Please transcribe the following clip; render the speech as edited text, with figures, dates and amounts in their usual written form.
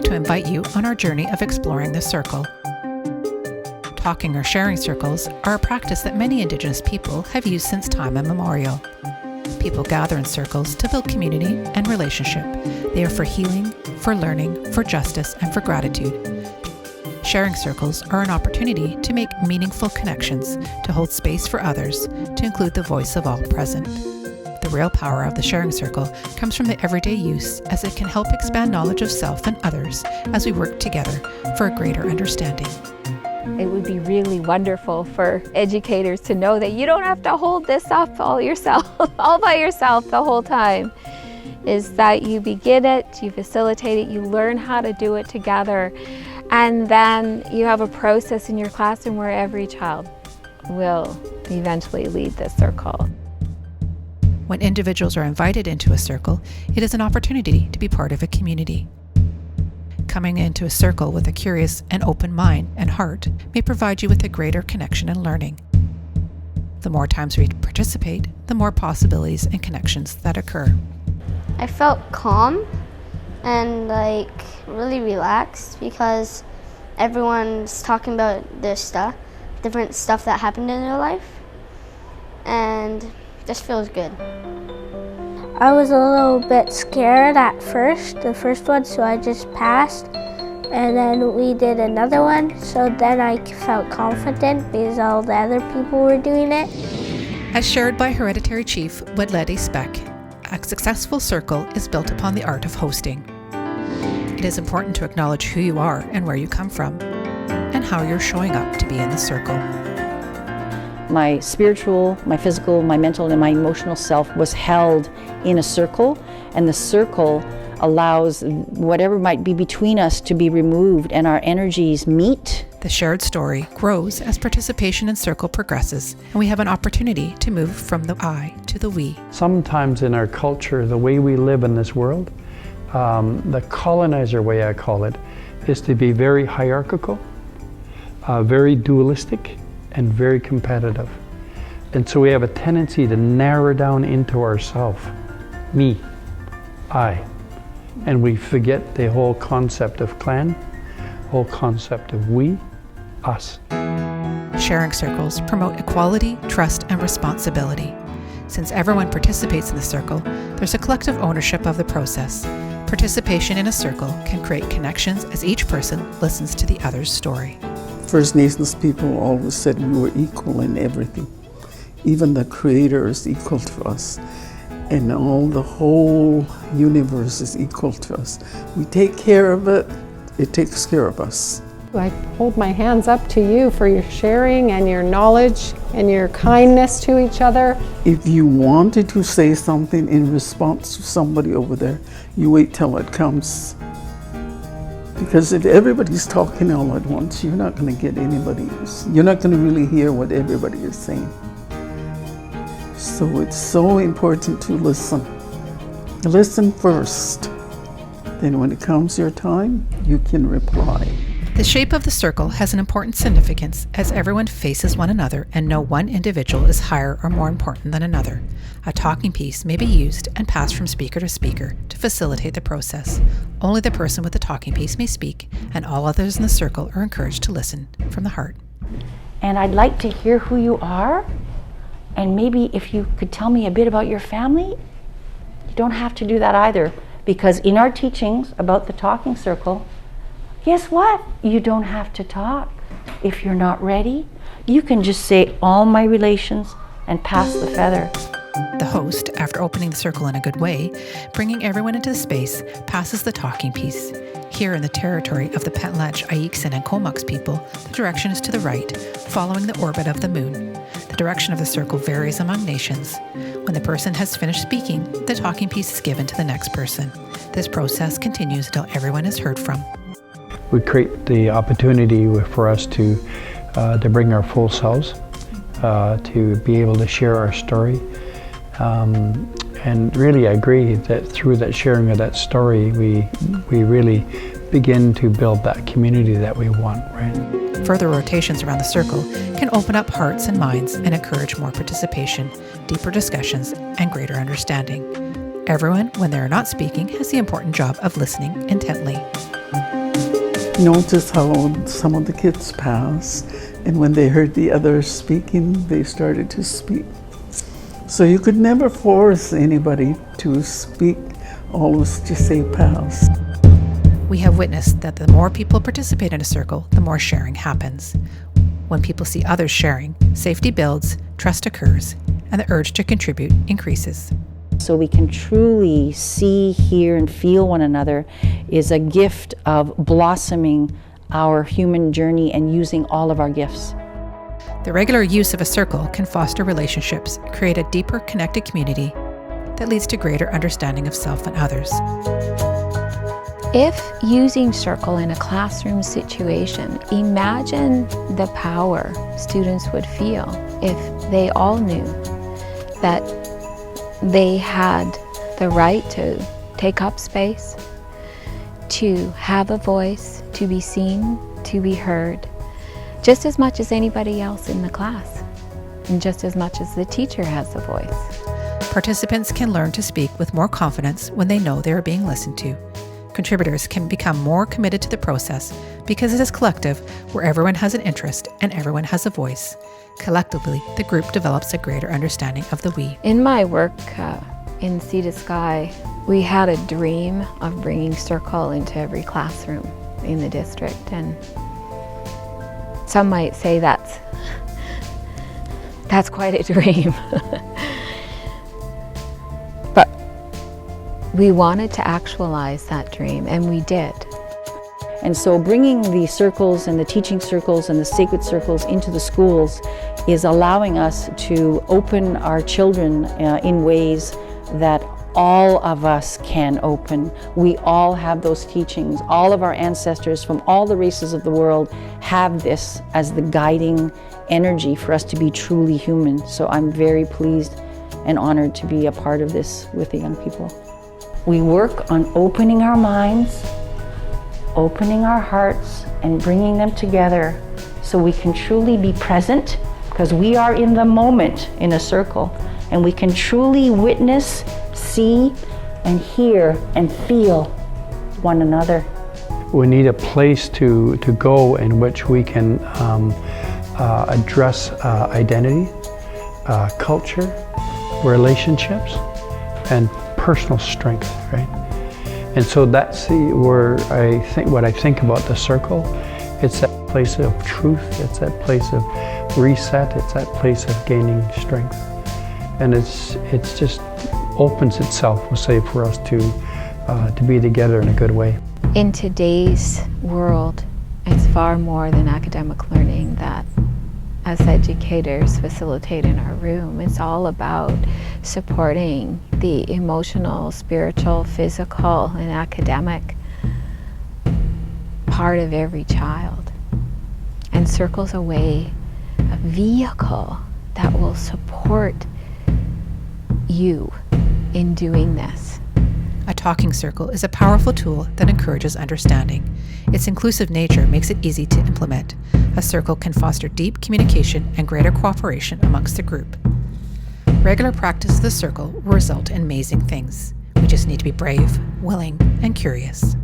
to invite you on our journey of exploring the circle. Talking or sharing circles are a practice that many Indigenous people have used since time immemorial. People gather in circles to build community and relationship. They are for healing, for learning, for justice, and for gratitude. Sharing circles are an opportunity to make meaningful connections, to hold space for others, to include the voice of all present. The real power of the sharing circle comes from the everyday use, as it can help expand knowledge of self and others as we work together for a greater understanding. It would be really wonderful for educators to know that you don't have to hold this up all by yourself the whole time. Is that you begin it, you facilitate it, you learn how to do it together, and then you have a process in your classroom where every child will eventually lead the circle. When individuals are invited into a circle, it is an opportunity to be part of a community. Coming into a circle with a curious and open mind and heart may provide you with a greater connection and learning. The more times we participate, the more possibilities and connections that occur. I felt calm and really relaxed because everyone's talking about their stuff, different stuff that happened in their life, and just feels good. I was a little bit scared at first, the first one, so I just passed. And then we did another one, so then I felt confident because all the other people were doing it. As shared by Hereditary Chief Wedlidi Speck, a successful circle is built upon the art of hosting. It is important to acknowledge who you are and where you come from, and how you're showing up to be in the circle. My spiritual, my physical, my mental, and my emotional self was held in a circle, and the circle allows whatever might be between us to be removed and our energies meet. The shared story grows as participation in circle progresses, and we have an opportunity to move from the I to the we. Sometimes in our culture, the way we live in this world, the colonizer way I call it, is to be very hierarchical, very dualistic, and very competitive. And so we have a tendency to narrow down into ourself, me, I. And we forget the whole concept of clan, whole concept of we, us. Sharing circles promote equality, trust, and responsibility. Since everyone participates in the circle, there's a collective ownership of the process. Participation in a circle can create connections as each person listens to the other's story. First Nations people always said we were equal in everything. Even the Creator is equal to us. And the whole universe is equal to us. We take care of it, it takes care of us. I hold my hands up to you for your sharing and your knowledge and your kindness to each other. If you wanted to say something in response to somebody over there, you wait till it comes. Because if everybody's talking all at once, you're not going to get anybody else. You're not going to really hear what everybody is saying. So it's so important to listen. Listen first. Then when it comes your time, you can reply. The shape of the circle has an important significance as everyone faces one another and no one individual is higher or more important than another. A talking piece may be used and passed from speaker to speaker to facilitate the process. Only the person with the talking piece may speak, and all others in the circle are encouraged to listen from the heart. And I'd like to hear who you are, and maybe if you could tell me a bit about your family. You don't have to do that either, because in our teachings about the talking circle, guess what? You don't have to talk. If you're not ready, you can just say all my relations and pass the feather. The host, after opening the circle in a good way, bringing everyone into the space, passes the talking piece. Here in the territory of the Petlatch, Ayiksin, and Comox people, the direction is to the right, following the orbit of the moon. The direction of the circle varies among nations. When the person has finished speaking, the talking piece is given to the next person. This process continues until everyone is heard from. We create the opportunity for us to bring our full selves, to be able to share our story. And really I agree that through that sharing of that story, we really begin to build that community that we want, right? Further rotations around the circle can open up hearts and minds and encourage more participation, deeper discussions, and greater understanding. Everyone, when they are not speaking, has the important job of listening intently. notice how some of the kids pass, and when they heard the others speaking, they started to speak. So you could never force anybody to speak, always just say pass. We have witnessed that the more people participate in a circle, the more sharing happens. When people see others sharing, safety builds, trust occurs, and the urge to contribute increases. So we can truly see, hear, and feel one another is a gift of blossoming our human journey and using all of our gifts. The regular use of a circle can foster relationships, create a deeper connected community that leads to greater understanding of self and others. If using circle in a classroom situation, imagine the power students would feel if they all knew that they had the right to take up space, to have a voice, to be seen, to be heard, just as much as anybody else in the class, and just as much as the teacher has a voice. Participants can learn to speak with more confidence when they know they are being listened to. Contributors can become more committed to the process because it is collective, where everyone has an interest and everyone has a voice. Collectively, the group develops a greater understanding of the we. In my work in Sea to Sky, we had a dream of bringing circle into every classroom in the district, and some might say that's quite a dream. But we wanted to actualize that dream, and we did. And so bringing the circles and the teaching circles and the sacred circles into the schools is allowing us to open our children in ways that all of us can open. We all have those teachings. All of our ancestors from all the races of the world have this as the guiding energy for us to be truly human. So I'm very pleased and honored to be a part of this with the young people. We work on opening our minds, opening our hearts, and bringing them together so we can truly be present, because we are in the moment in a circle, and we can truly witness, see, and hear and feel one another. We need a place to go in which we can address identity, culture, relationships, and personal strength, right? And so that's where what I think about the circle. It's that place of truth, it's that place of reset, it's that place of gaining strength. And it's just opens itself, we'll say, for us to be together in a good way. In today's world, it's far more than academic learning that as educators facilitate in our room. It's all about supporting the emotional, spiritual, physical, and academic part of every child. And Circle's a way, a vehicle that will support you in doing this. A talking circle is a powerful tool that encourages understanding. Its inclusive nature makes it easy to implement. A circle can foster deep communication and greater cooperation amongst the group. Regular practice of the circle will result in amazing things. We just need to be brave, willing, and curious.